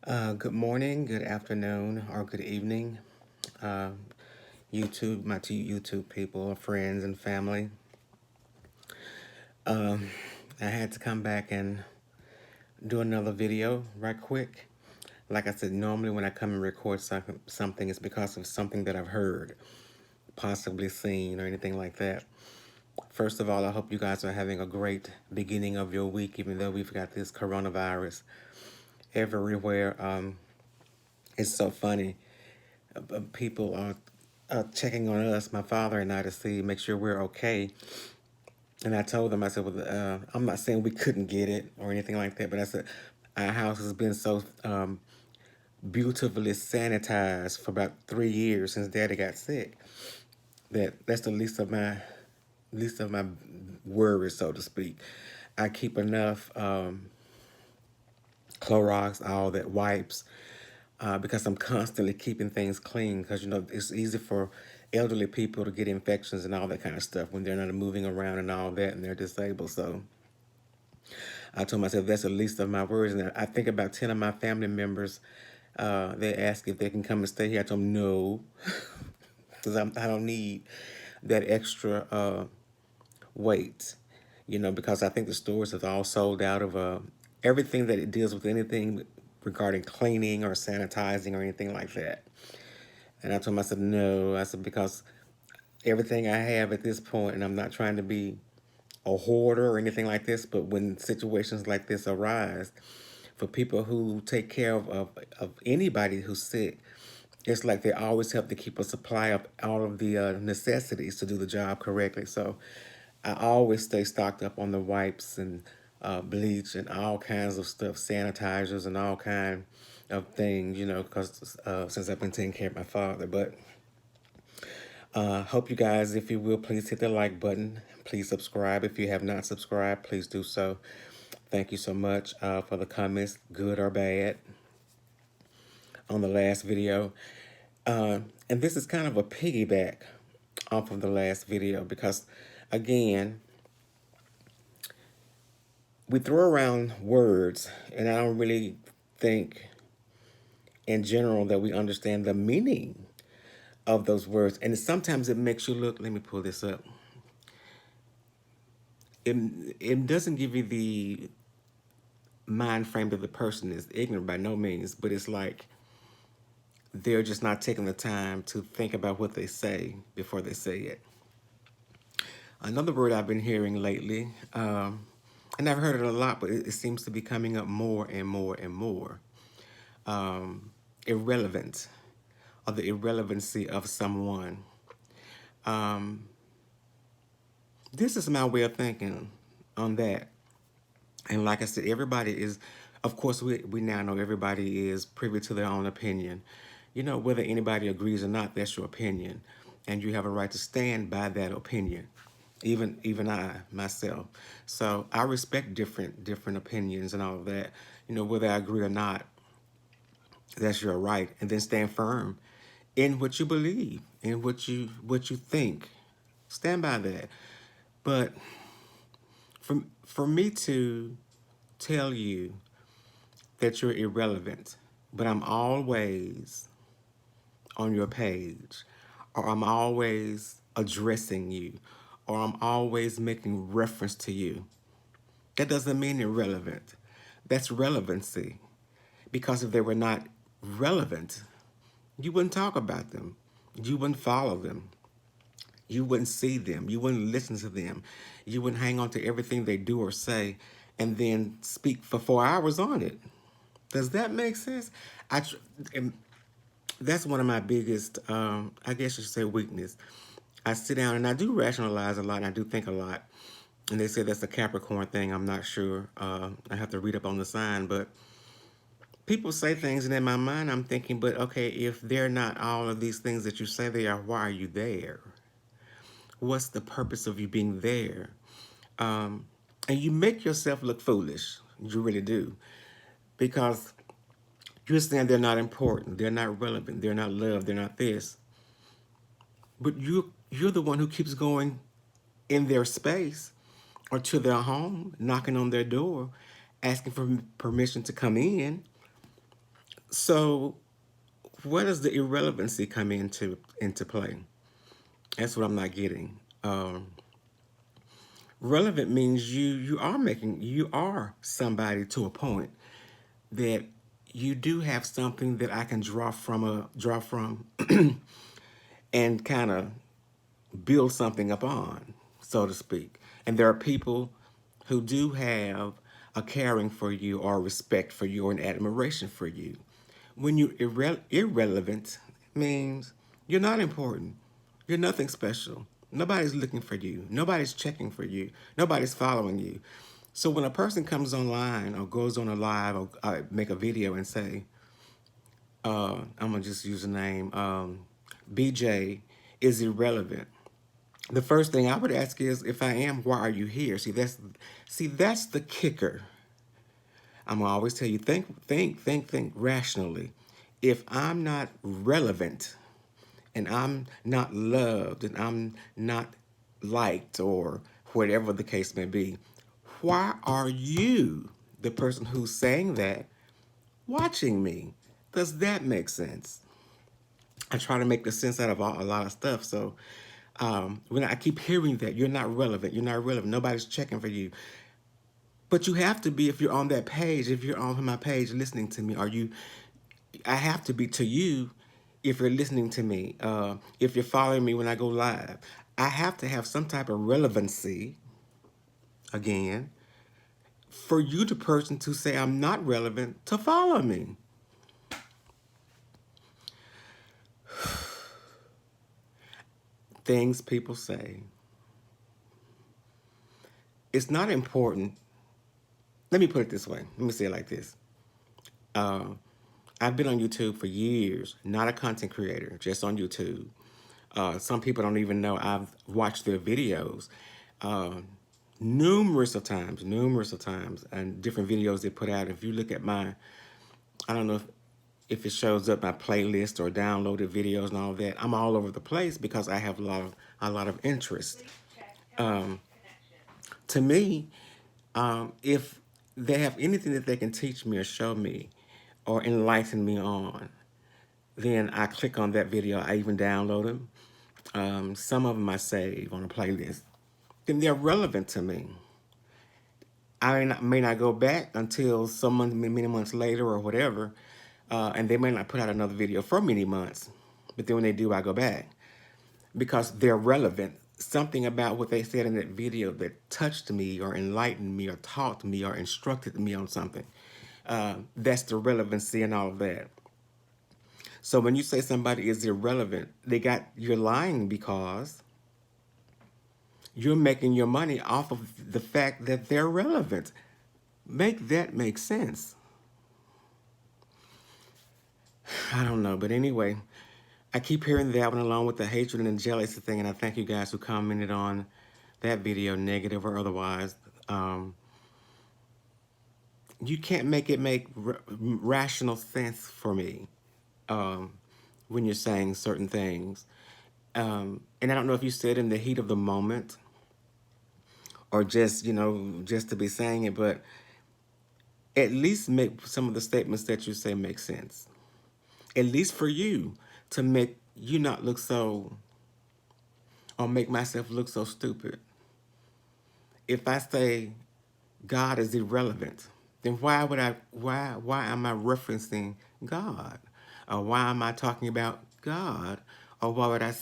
Good morning, good afternoon, or good evening, uh, YouTube, my two YouTube people, friends, and family. Um, I had to come back and do another video right quick. Like I said, normally when I come and record something, it's because of something that I've heard, possibly seen, or anything like that. First of all, I hope you guys are having a great beginning of your week, even though we've got this coronavirus everywhere. It's so funny. People are checking on us, my father and I, to see, make sure we're okay. And I told them, I said, well, I'm not saying we couldn't get it or anything like that, but I said, our house has been so beautifully sanitized for about 3 years since Daddy got sick that's the least of my worries, so to speak. I keep enough Clorox, all that wipes, because I'm constantly keeping things clean. Because it's easy for elderly people to get infections and all that kind of stuff when they're not moving around and all that, and they're disabled. So I told myself that's the least of my worries. And I think about 10 of my family members. They ask if they can come and stay here. I told them no, because I don't need that extra weight. Because I think the stores have all sold out of everything that it deals with anything regarding cleaning or sanitizing or anything like that. And I told myself, no. I said, because everything I have at this point, and I'm not trying to be a hoarder or anything like this, but when situations like this arise, for people who take care of anybody who's sick, it's like they always have to keep a supply of all of the necessities to do the job correctly. So I always stay stocked up on the wipes and bleach and all kinds of stuff, sanitizers and all kind of things, because since I've been taking care of my father. But hope you guys, if you will, please hit the like button. Please subscribe. If you have not subscribed, please do so. Thank you so much for the comments, good or bad, on the last video. And this is kind of a piggyback off of the last video because, again, we throw around words, and I don't really think in general that we understand the meaning of those words. And sometimes it makes you look, let me pull this up. It, it doesn't give you the mind frame that the person is ignorant by no means, but it's like they're just not taking the time to think about what they say before they say it. Another word I've been hearing lately, and I've heard it a lot, but it seems to be coming up more and more and more. Irrelevant, or the irrelevancy of someone. Um, this is my way of thinking on that. And like I said, everybody is, of course, we now know everybody is privy to their own opinion. Whether anybody agrees or not, that's your opinion. And you have a right to stand by that opinion. Even I, myself. So I respect different opinions and all of that. Whether I agree or not, that's your right. And then stand firm in what you believe, in what you think. Stand by that. But for me to tell you that you're irrelevant, but I'm always on your page, or I'm always addressing you, or I'm always making reference to you, that doesn't mean irrelevant. That's relevancy. Because if they were not relevant, you wouldn't talk about them. You wouldn't follow them. You wouldn't see them. You wouldn't listen to them. You wouldn't hang on to everything they do or say and then speak for 4 hours on it. Does that make sense? And that's one of my biggest, I guess you should say, weakness. I sit down and I do rationalize a lot and I do think a lot. And they say that's a Capricorn thing. I'm not sure. I have to read up on the sign. But people say things, and in my mind, I'm thinking, but okay, if they're not all of these things that you say they are, why are you there? What's the purpose of you being there? And you make yourself look foolish. You really do. Because you're saying they're not important, they're not relevant, they're not loved, they're not this. But you're the one who keeps going in their space or to their home, knocking on their door, asking for permission to come in. So where does the irrelevancy come into play? That's what I'm not getting. Relevant means you are somebody to a point that you do have something that I can draw from and kind of build something upon, so to speak. And there are people who do have a caring for you or respect for you or an admiration for you. When you irrelevant means you're not important. You're nothing special. Nobody's looking for you. Nobody's checking for you. Nobody's following you. So when a person comes online or goes on a live or make a video and say, I'm gonna just use a name, BJ is irrelevant. The first thing I would ask is, if I am, why are you here? See that's the kicker. I'm gonna always tell you, think rationally. If I'm not relevant and I'm not loved and I'm not liked or whatever the case may be, why are you, the person who's saying that, watching me? Does that make sense? I try to make the sense out of a lot of stuff. So when I keep hearing that you're not relevant, you're not relevant, nobody's checking for you. But you have to be if you're on that page, if you're on my page listening to me, I have to be to you if you're listening to me, if you're following me when I go live. I have to have some type of relevancy, again, for you, the person, to say I'm not relevant, to follow me. Things people say. It's not important. Let me put it this way. Let me say it like this. Uh, I've been on YouTube for years, not a content creator, just on YouTube. Some people don't even know I've watched their videos uh, numerous of times, and different videos they put out. If you look at I don't know if it shows up my playlist or downloaded videos and all of that. I'm all over the place because I have a lot of interest. Um, to me, if they have anything that they can teach me or show me or enlighten me on, then I click on that video. I even download them. Some of them I save on a playlist. Then they're relevant to me. May not go back until many months later or whatever, and they may not put out another video for many months. But then when they do, I go back because they're relevant. Something about what they said in that video that touched me or enlightened me or taught me or instructed me on something. That's the relevancy and all of that. So when you say somebody is irrelevant, you're lying because you're making your money off of the fact that they're relevant. Make that make sense. I don't know, but anyway, I keep hearing that one along with the hatred and the jealousy thing, and I thank you guys who commented on that video, negative or otherwise. You can't make it make rational sense for me when you're saying certain things. And I don't know if you said in the heat of the moment or just, just to be saying it, but at least make some of the statements that you say make sense. At least for you, to make you not look so, or make myself look so stupid. If I say God is irrelevant, then why am I referencing God? Or why am I talking about God? Or why would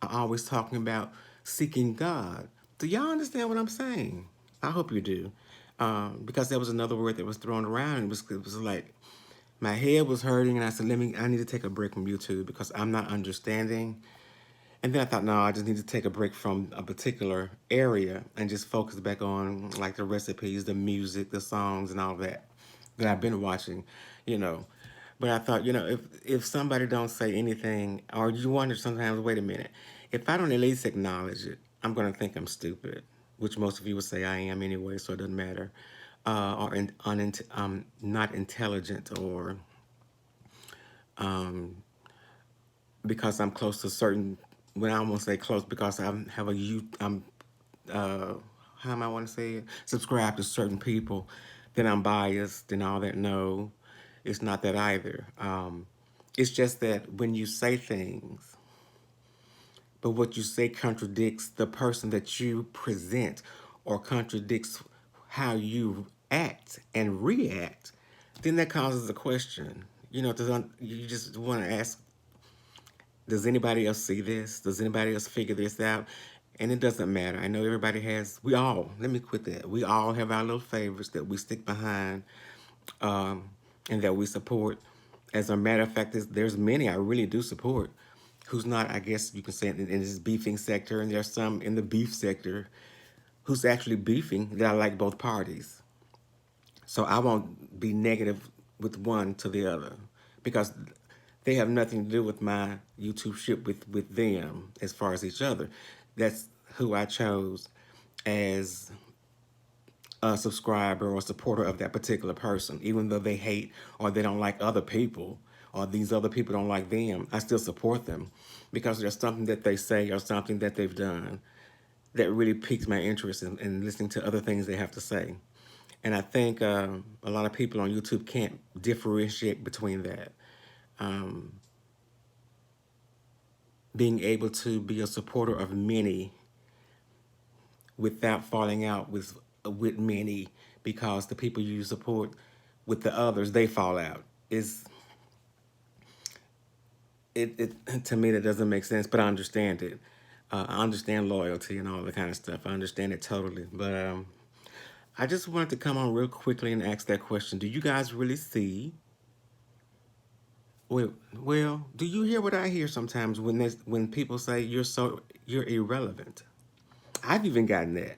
always talking about seeking God? Do y'all understand what I'm saying? I hope you do. Because there was another word that was thrown around. It was like, my head was hurting and I said, I need to take a break from YouTube because I'm not understanding. And then I thought, no, I just need to take a break from a particular area and just focus back on like the recipes, the music, the songs, and all that I've been watching, you know. But I thought, if somebody don't say anything, or you wonder sometimes, wait a minute, if I don't at least acknowledge it, I'm gonna think I'm stupid, which most of you would say I am anyway, so it doesn't matter, or not intelligent, or because I'm close to certain. When I won't say close, because I have I'm how am I want to say it? Subscribe to certain people, then I'm biased and all that. No, It's not that either. It's just that when you say things, but what you say contradicts the person that you present or contradicts how you act and react, then that causes a question. You just want to ask, does anybody else see this? Does anybody else figure this out? And it doesn't matter. I know everybody has, we all, let me quit that. We all have our little favorites that we stick behind, um, and that we support. As a matter of fact, there's many I really do support who's not, I guess you can say, in this beefing sector, and there's some in the beef sector who's actually beefing that I like both parties. So I won't be negative with one to the other because they have nothing to do with my YouTube ship with them as far as each other. That's who I chose as a subscriber or supporter of that particular person, even though they hate or they don't like other people or these other people don't like them. I still support them because there's something that they say or something that they've done that really piques my interest in listening to other things they have to say. And I think a lot of people on YouTube can't differentiate between that. Um, Being able to be a supporter of many without falling out with many because the people you support with the others, they fall out. Is it to me that doesn't make sense, but I understand it. I understand loyalty and all that kind of stuff. I understand it totally. But I just wanted to come on real quickly and ask that question. Do you guys really see? Well, do you hear what I hear sometimes when people say you're irrelevant? I've even gotten that.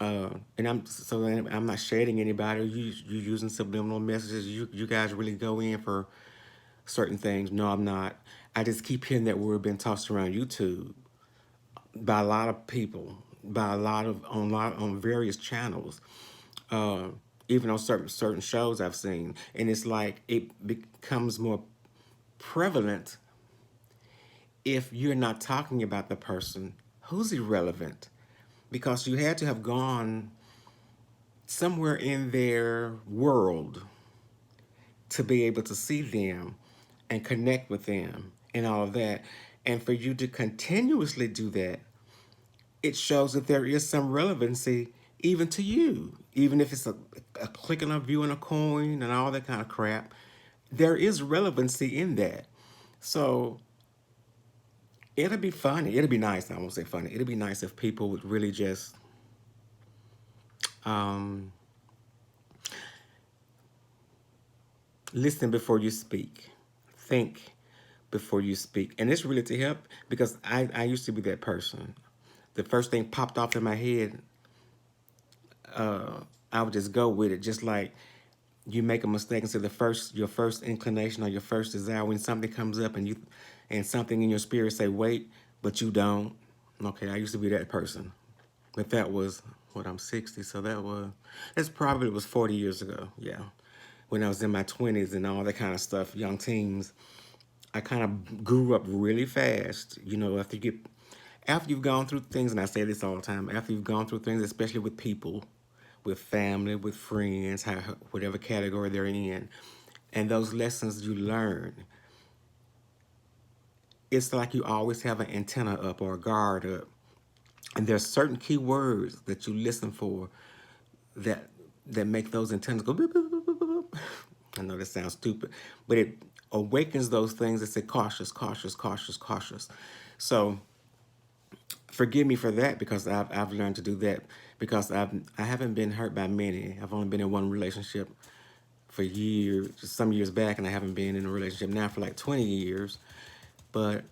And I'm not shading anybody. You using subliminal messages. You guys really go in for certain things. No, I'm not. I just keep hearing that word being tossed around YouTube by a lot of people, by a lot on various channels, uh, even on certain shows I've seen, and it's like it becomes more prevalent if you're not talking about the person who's irrelevant, because you had to have gone somewhere in their world to be able to see them and connect with them and all of that. And for you to continuously do that, it shows that there is some relevancy even to you, even if it's a clicking a view and a coin and all that kind of crap. There is relevancy in that. So it'll be funny. It'll be nice. I won't say funny. It'll be nice if people would really just um, listen before you speak, think before you speak. And it's really to help because I used to be that person. The first thing popped off in my head, I would just go with it. Just like you make a mistake and say your first inclination or your first desire when something comes up and something in your spirit say wait, but you don't. Okay, I used to be that person. But that was what, I'm 60, so that's probably was 40 years ago. Yeah. When I was in my 20s and all that kind of stuff, young teens, I kind of grew up really fast. After you've gone through things, and I say this all the time, after you've gone through things, especially with people, with family, with friends, whatever category they're in, and those lessons you learn, it's like you always have an antenna up or a guard up. And there's certain key words that you listen for that make those antennas go boop, boop, boop, boop, boop, boop. I know that sounds stupid, but it awakens those things that say cautious, cautious, cautious, cautious. So forgive me for that because I've learned to do that because I haven't been hurt by many. I've only been in one relationship for years, some years back, and I haven't been in a relationship now for like 20 years. But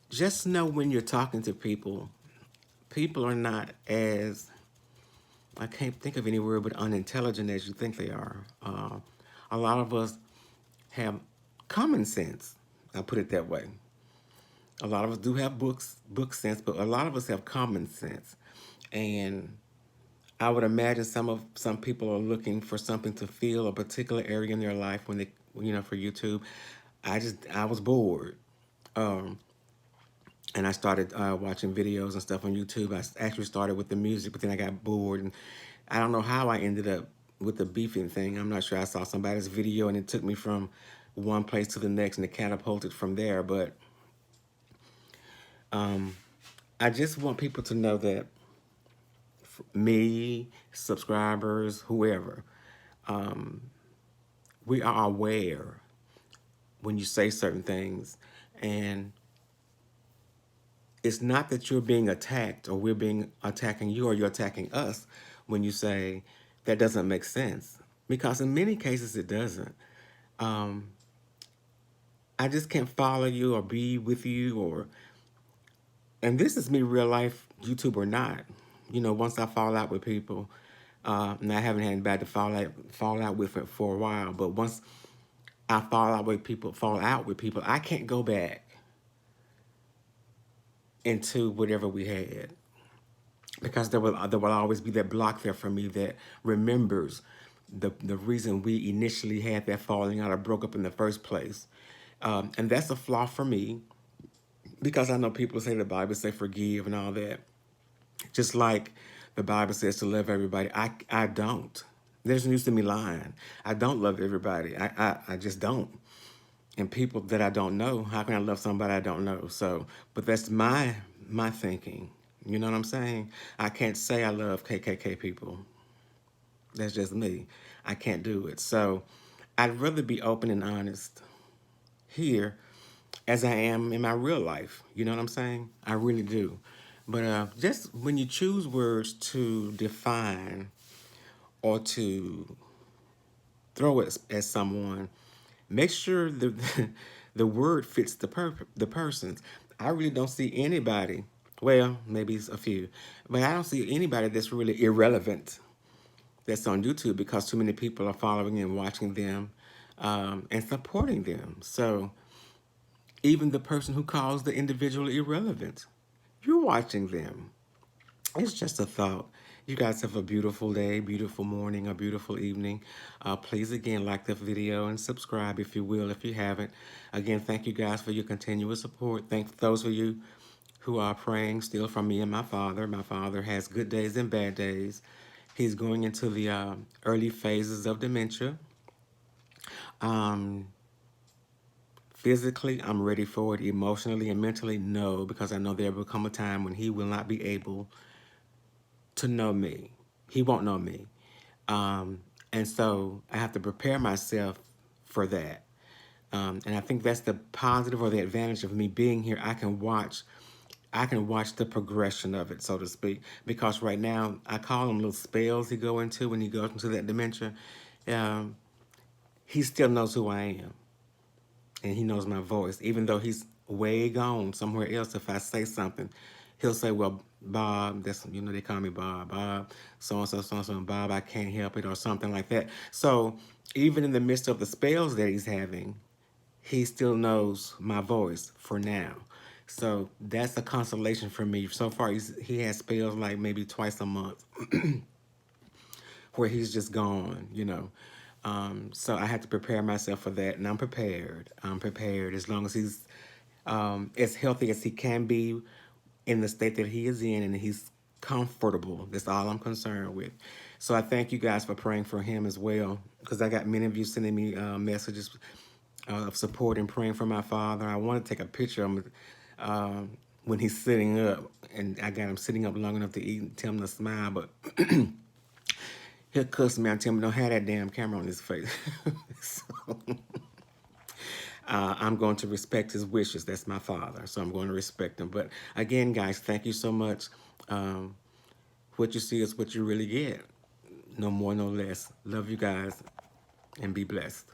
just know when you're talking to people, people are not as, I can't think of any word but unintelligent as you think they are. A lot of us have common sense. I'll put it that way. A lot of us do have book sense, but a lot of us have common sense. And I would imagine some people are looking for something to fill a particular area in their life when for YouTube. I was bored. Um, and I started watching videos and stuff on YouTube. I actually started with the music, but then I got bored, and I don't know how I ended up. with the beefing thing. I'm not sure. I saw somebody's video and it took me from one place to the next and it catapulted from there. But I just want people to know that me, subscribers, whoever, we are aware when you say certain things. And it's not that you're being attacked or we're being attacking you or you're attacking us when you say that doesn't make sense. Because in many cases it doesn't. I just can't follow you or be with you or, and this is me real life, YouTube or not. You know, once I fall out with people, and I haven't had bad to fall out with it for a while, but once I fall out with people, I can't go back into whatever we had because there will always be that block there for me that remembers the reason we initially had that falling out or broke up in the first place. And that's a flaw for me because I know people say the Bible say forgive and all that. Just like the Bible says to love everybody, I don't. There's no use to me lying. I don't love everybody. I just don't. And people that I don't know, how can I love somebody I don't know? So, but that's my thinking. You know what I'm saying? I can't say I love KKK people. That's just me. I can't do it. So, I'd rather be open and honest here as I am in my real life. You know what I'm saying? I really do. But just when you choose words to define or to throw at someone, make sure the the word fits the person's. I really don't see anybody. Well, maybe it's a few, but I don't see anybody that's really irrelevant that's on YouTube because too many people are following and watching them and supporting them. So even the person who calls the individual irrelevant, you're watching them. It's just a thought. You guys have a beautiful day, beautiful morning, or beautiful evening. Please, again, like the video and subscribe if you will, if you haven't. Again, thank you guys for your continuous support. Thank those of you who are praying still for me and my father. My father has good days and bad days. He's going into the early phases of dementia. Um, Physically, I'm ready for it. Emotionally and mentally, no, because I know there will come a time when he will not be able to know me. He won't know me. And so I have to prepare myself for that. And I think that's the positive or the advantage of me being here. I can watch the progression of it, so to speak. Because right now, I call them little spells he go into when he goes into that dementia. Um, he still knows who I am. And he knows my voice, even though he's way gone somewhere else. If I say something, he'll say, "Well, Bob, that's they call me Bob, Bob, so and so, and Bob, I can't help it," or something like that. So even in the midst of the spells that he's having, he still knows my voice for now. So that's a consolation for me. So far, he has spells like maybe twice a month where he's just gone. So I had to prepare myself for that, and I'm prepared. I'm prepared as long as he's as healthy as he can be in the state that he is in, and he's comfortable. That's all I'm concerned with. So I thank you guys for praying for him as well, because I got many of you sending me messages of support and praying for my father. I want to take a picture of him when he's sitting up, and I got him sitting up long enough to eat and tell him to smile, but he'll cuss me and tell me don't have that damn camera on his face. So, I'm going to respect his wishes. That's my father, so I'm going to respect him. But again, guys, thank you so much. What you see is what you really get. No more, no less. Love you guys, and be blessed.